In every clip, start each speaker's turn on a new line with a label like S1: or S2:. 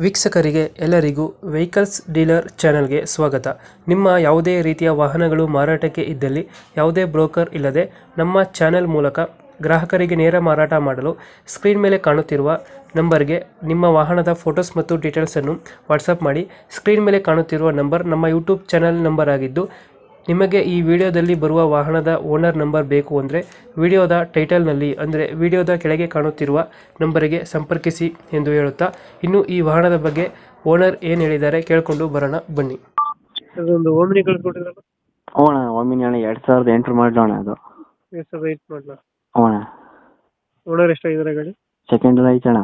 S1: ವೀಕ್ಷಕರಿಗೆ ಎಲ್ಲರಿಗೂ vehicles dealer ಚಾನೆಲ್ಗೆ ಸ್ವಾಗತ. ನಿಮ್ಮ ಯಾವುದೇ ರೀತಿಯ ವಾಹನಗಳು ಮಾರಾಟಕ್ಕೆ ಇದ್ದಲ್ಲಿ ಯಾವುದೇ ಬ್ರೋಕರ್ ಇಲ್ಲದೆ ನಮ್ಮ ಚಾನೆಲ್ ಮೂಲಕ ಗ್ರಾಹಕರಿಗೆ ನೇರ ಮಾರಾಟ ಮಾಡಲು ಸ್ಕ್ರೀನ್ ಮೇಲೆ ಕಾಣುತ್ತಿರುವ ನಂಬರ್ಗೆ ನಿಮ್ಮ ವಾಹನದ ಫೋಟೋಸ್ ಮತ್ತು ಡೀಟೇಲ್ಸನ್ನು ವಾಟ್ಸಪ್ ಮಾಡಿ. ಸ್ಕ್ರೀನ್ ಮೇಲೆ ಕಾಣುತ್ತಿರುವ ನಂಬರ್ ನಮ್ಮ ಯೂಟ್ಯೂಬ್ ಚಾನೆಲ್ ನಂಬರ್ ಆಗಿದ್ದು, ನಿಮಗೆ ಈ ವಿಡಿಯೋದಲ್ಲಿ ಬರುವ ವಾಹನದ ಓನರ್ ನಂಬರ್ ಬೇಕು ಅಂದರೆ ವಿಡಿಯೋದ ಟೈಟಲ್ನಲ್ಲಿ ಅಂದರೆ ವಿಡಿಯೋದ ಕೆಳಗೆ ಕಾಣುತ್ತಿರುವ ನಂಬರಿಗೆ ಸಂಪರ್ಕಿಸಿ ಎಂದು ಹೇಳುತ್ತಾ, ಇನ್ನು ಈ ವಾಹನದ ಬಗ್ಗೆ ಓನರ್ ಏನು ಹೇಳಿದ್ದಾರೆ ಕೇಳಿಕೊಂಡು ಬರೋಣ ಬನ್ನಿ. ಅದೊಂದು ಓಮಿನಿ ಕಳ್ಸ್ಕೊಟ್ಟಿದ್ರಲ್ಲ,
S2: ಅಣ್ಣ ಒಮ್ಮಿನಿ ಅಣ್ಣ 2008 ಮಾಡಲ ಅಣ್ಣ ಅದು.
S1: 2008 ಮಾಡಲ.
S2: ಅಣ್ಣ
S1: ಓನರ್ ಎಷ್ಟಾಗಿದ್ದಾರೆ ಗಾಡಿ?
S2: ಸೆಕೆಂಡ್ ಐತೆ ಅಣ್ಣ.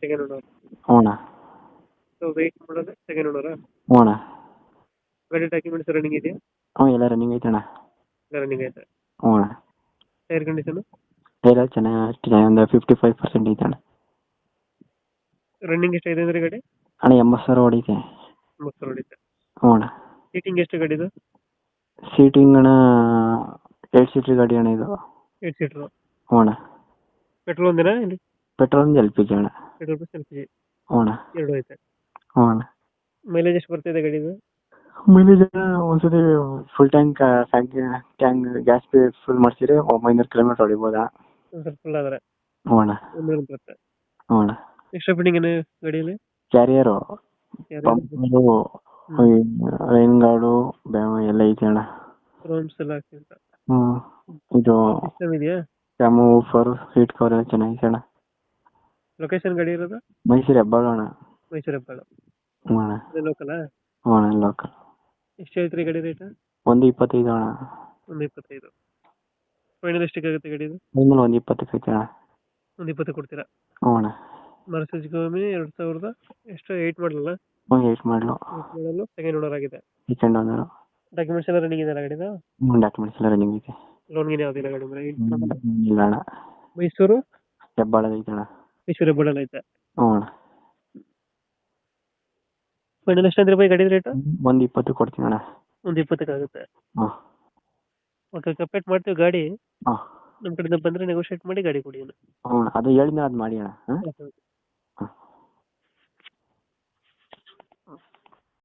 S1: Second owner.
S2: ಅಣ್ಣ
S1: 2008 ಮಾಡಲ್ಲ, ಸೆಕೆಂಡ್ ಓನರಾ?
S2: ಅಣ್ಣ
S1: ಗಾಡಿ ಡಾಕ್ಯುಮೆಂಟ್ಸ್ ರನ್ನಿಂಗ್ ಇದೆಯಾ?
S2: ಎಲ್ಲ ರನ್ನಿಂಗ್ ಐತೆ ಅಣ್ಣ.
S1: ರನ್ನಿಂಗ್ ಐತೆ.
S2: ಅಣ್ಣ
S1: ಟೈರ್ ಕಂಡೀಷನ್
S2: ಎಲ್ಲ ಚೆನ್ನಾಗಿ ಒಂದು 55% ಐತೆ ಅಣ್ಣ.
S1: ರನ್ನಿಂಗ್ ಎಷ್ಟಾಗಿದೆ ಅಂದ್ರೆ ಗಾಡಿ?
S2: ಅಣ್ಣ 80,000 ಹೊಡಿತೆ.
S1: ಮೊಸರು ಹೊಡಿತೆ.
S2: ಅಣ್ಣ
S1: ಸೀಟಿಂಗ್ ಎಷ್ಟು ಗಾಡಿದು?
S2: ಸೀಟಿಂಗ್ ಅಣ್ಣ 8 ಸೀಟ್ರ್ ಗಾಡಿ ಅಣ್ಣ ಇದು.
S1: 8 ಸೀಟರ್.
S2: ಅಣ್ಣ
S1: ಪೆಟ್ರೋಲ್ ಒಂದೇನಾ ಇಲ್ಲಿ?
S2: ಪೆಟ್ರೋಲ್ LPG ಅಣ್ಣ.
S1: ಪೆಟ್ರೋಲ್ ಪ್ಲಸ್ LPG
S2: ಅಣ್ಣ
S1: ಎರಡು ಐತೆ.
S2: ಅಣ್ಣ
S1: ಮೈಲೇಜ್ ಎಷ್ಟು ಬರ್ತಿದೆ ಗಾಡಿದು?
S2: ಮೈಲೇಜ್ ಒಂದ್ಸತಿ ಫುಲ್ ಟ್ಯಾಂಕ್ ಗ್ಯಾಸ್ ಫುಲ್ ಮಾಡಿಸಿದ್ರೆ 900 ಕಿಲೋಮೀಟರ್ ಹೊಡಿಬೋದಾ?
S1: ಸ್ವಲ್ಪ ಫುಲ್ ಆದರೆ
S2: ಅಣ್ಣ.
S1: 100 ಬರುತ್ತೆ.
S2: ಅಣ್ಣ
S1: ಎಕ್ಸ್ಟ್ರಾ ಫಿಟ್ಟಿಂಗ್ ಏನು ಗಾಡಿಯಲ್ಲಿ?
S2: ಕ್ಯಾರಿಯರು, ಪಂಪರು, ರೈನ್ ಗಾರ್ಡು ಎಲ್ಲ ಐತೆ ಅಣ್ಣ.
S1: ರೋಮ್ಸ್ ಎಲ್ಲ ಹಾಕ್ತಿಂತ
S2: ಇದು
S1: ಸಿಸ್ಟಮ್ ಇದೆಯಾ?
S2: ಕ್ಯಾಮು ಫರ್ ಸೀಟ್ ಕವರ್ ಎಲ್ಲ ಚೆನ್ನಾಗಿದೆ ಅಣ್ಣ.
S1: ಲೊಕೇಶನ್ ಗಾಡಿ ಇರೋದು?
S2: ಮೈಸೂರು ಹೆಬ್ಬಾಳು ಅಣ್ಣ.
S1: ಮೈಸೂರು ಹೆಬ್ಬಾಳು.
S2: ಅಣ್ಣ.
S1: ಲೋಕಲಾ?
S2: ಅಣ್ಣ ಲೋಕಲ್.
S1: ಎಷ್ಟು ಹೇಳ್ತೀರಿ ಗಾಡಿ ರೇಟ್?
S2: 125 ಅಣ್ಣ.
S1: 125. ಫೈನಲ್ ಎಷ್ಟಕ್ಕೆ ಆಗುತ್ತೆ ಗಾಡಿದು?
S2: ಫೈನಲ್ 120 ಐತೆ ಅಣ್ಣ.
S1: 120 ಕೊಡ್ತೀರಾ?
S2: ಅಣ್ಣ
S1: ಮರ್ಸಿಡಿಸ್ ಗಮಿ 2000 ಎಷ್ಟು 8 ಮಾಡಲಲ್ಲ?
S2: 8 ಮಾಡಲು.
S1: 8 ಮಾಡಲು ಸೆಕೆಂಡ್ ಓನರ್ ಆಗಿದೆ.
S2: Second owner.
S1: ಡಾಕ್ಯುಮೆಂಟ್ಸ್ ಎಲ್ಲ ರನ್ನಿಂಗ್ ಇದೆಯಲ್ಲ ಗಾಡಿದು?
S2: ಡಾಕ್ಯುಮೆಂಟ್ಸ್ ಎಲ್ಲ ರನ್ನಿಂಗ್ ಐತೆ.
S1: ಲೋನ್ ಗಿನ್ ಯಾವುದಿಲ್ಲ ಗಾಡಿ ಮೇಲೆ?
S2: ಇಲ್ಲ ಅಣ್ಣ.
S1: ಮೈಸೂರು
S2: ಹೆಬ್ಬಾಳು ಐತೆ ಅಣ್ಣ.
S1: ಮೈಸೂರು ಹೆಬ್ಬಾಳಲ್ಲಿ ಐತೆ.
S2: ಅಣ್ಣ
S1: ಫೈನಲ್ ಎಷ್ಟು ಅಂದ್ರೆ ಬೈ ಗಾಡಿ ರೇಟ್?
S2: 120 ಕೊಡ್ತೀನಿ ಅಣ್ಣ.
S1: 120 ಆಗುತ್ತೆ.
S2: ಹಾಂ
S1: ಓಕೆ, ಕಂಪ್ಲೀಟ್ ಮಾಡ್ತೀವಿ ಗಾಡಿ.
S2: ಹಾಂ
S1: ನಮ್ಮ ಕಡೆಯಿಂದ ಬಂದರೆ ನೆಗೋಷಿಯೇಟ್ ಮಾಡಿ ಗಾಡಿ ಕೊಡಿ.
S2: ಅದು ಹೇಳಿದ್ನ ಅದು ಮಾಡಿ ಅಣ್ಣ. ಹಾಂ